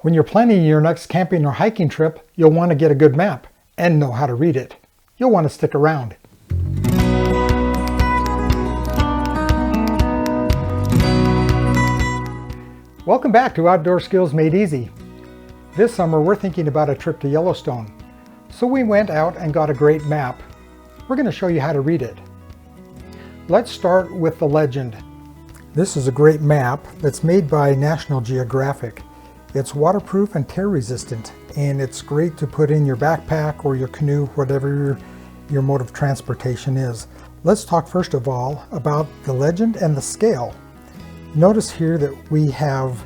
When you're planning your next camping or hiking trip, you'll want to get a good map and know how to read it. You'll want to stick around. Welcome back to Outdoor Skills Made Easy. This summer we're thinking about a trip to Yellowstone. So we went out and got a great map. We're going to show you how to read it. Let's start with the legend. This is a great map that's made by National Geographic. It's waterproof and tear resistant, and it's great to put in your backpack or your canoe, whatever your mode of transportation is. Let's talk first of all about the legend and the scale. Notice here that we have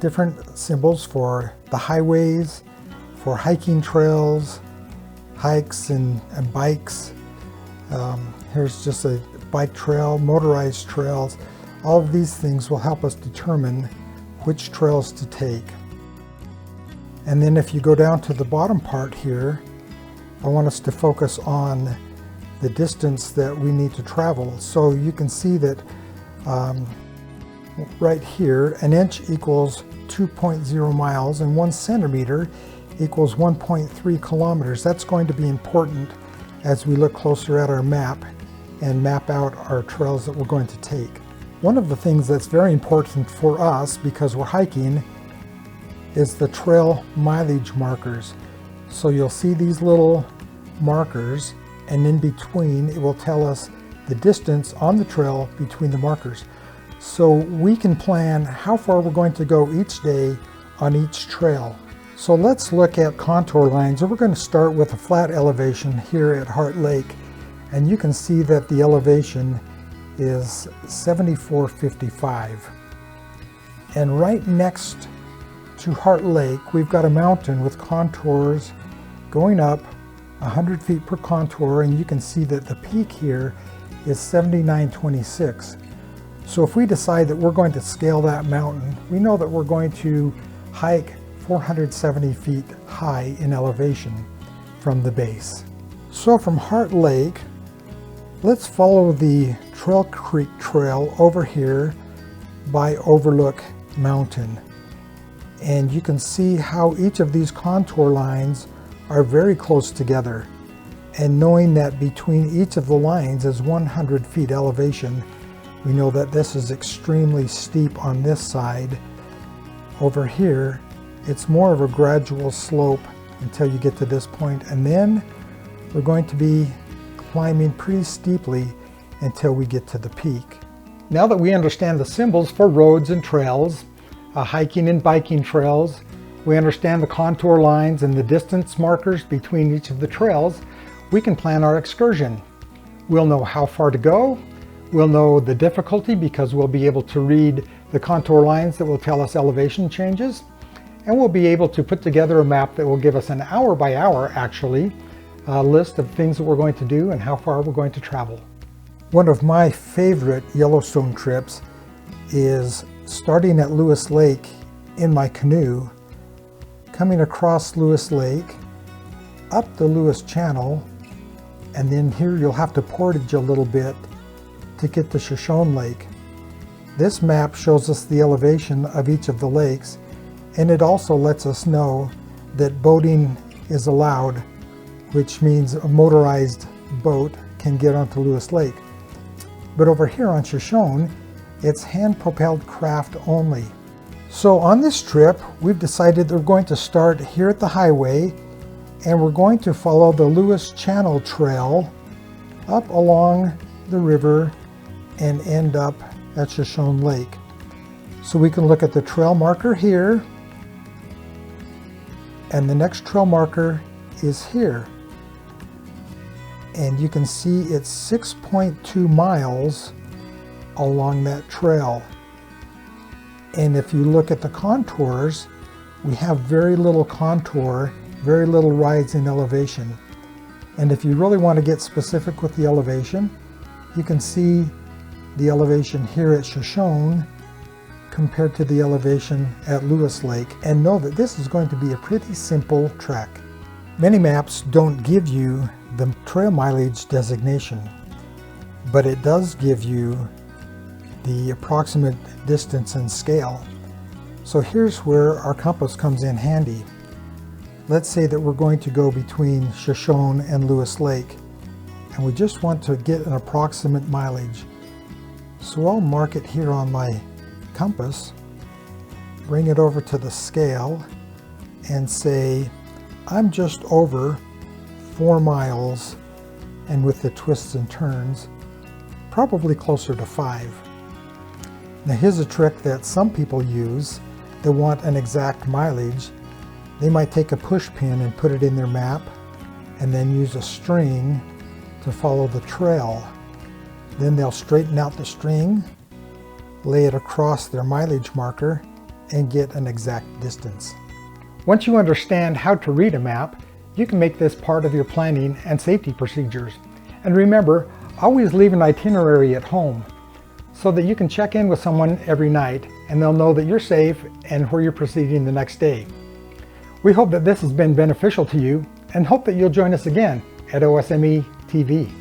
different symbols for the highways, for hiking trails, hikes and bikes. Here's just a bike trail, motorized trails. All of these things will help us determine which trails to take. And then if you go down to the bottom part here, I want us to focus on the distance that we need to travel. So you can see that right here, an inch equals 2.0 miles and 1 centimeter equals 1.3 kilometers. That's going to be important as we look closer at our map and map out our trails that we're going to take. One of the things that's very important for us, because we're hiking, is the trail mileage markers. So you'll see these little markers, and in between it will tell us the distance on the trail between the markers. So we can plan how far we're going to go each day on each trail. So let's look at contour lines. We're going to start with a flat elevation here at Heart Lake, and you can see that the elevation is 74.55. And right next to Heart Lake, we've got a mountain with contours going up 100 feet per contour, and you can see that the peak here is 79.26. So if we decide that we're going to scale that mountain, we know that we're going to hike 470 feet high in elevation from the base. So from Heart Lake, let's follow the Trail Creek Trail over here by Overlook Mountain. And you can see how each of these contour lines are very close together. And knowing that between each of the lines is 100 feet elevation, we know that this is extremely steep on this side. Over here, it's more of a gradual slope until you get to this point, and then we're going to be climbing pretty steeply until we get to the peak. Now that we understand the symbols for roads and trails, hiking and biking trails, we understand the contour lines and the distance markers between each of the trails, we can plan our excursion. We'll know how far to go, we'll know the difficulty because we'll be able to read the contour lines that will tell us elevation changes, and we'll be able to put together a map that will give us an hour by hour, actually, list of things that we're going to do and how far we're going to travel. One of my favorite Yellowstone trips is starting at Lewis Lake in my canoe, coming across Lewis Lake, up the Lewis Channel, and then here you'll have to portage a little bit to get to Shoshone Lake. This map shows us the elevation of each of the lakes, and it also lets us know that boating is allowed, which means a motorized boat can get onto Lewis Lake. But over here on Shoshone, it's hand-propelled craft only. So on this trip, we've decided that we're going to start here at the highway, and we're going to follow the Lewis Channel Trail up along the river and end up at Shoshone Lake. So we can look at the trail marker here, and the next trail marker is here. And you can see it's 6.2 miles along that trail. And if you look at the contours, we have very little contour, very little rise in elevation. And if you really want to get specific with the elevation, you can see the elevation here at Shoshone compared to the elevation at Lewis Lake, and know that this is going to be a pretty simple trek. Many maps don't give you the trail mileage designation, but it does give you the approximate distance and scale. So here's where our compass comes in handy. Let's say that we're going to go between Shoshone and Lewis Lake, and we just want to get an approximate mileage. So I'll mark it here on my compass, bring it over to the scale, and say I'm just over 4 miles, and with the twists and turns, probably closer to 5. Now here's a trick that some people use. They want an exact mileage. They might take a push pin and put it in their map, and then use a string to follow the trail. Then they'll straighten out the string, lay it across their mileage marker, and get an exact distance. Once you understand how to read a map, you can make this part of your planning and safety procedures. And remember, always leave an itinerary at home so that you can check in with someone every night and they'll know that you're safe and where you're proceeding the next day. We hope that this has been beneficial to you and hope that you'll join us again at OSME TV.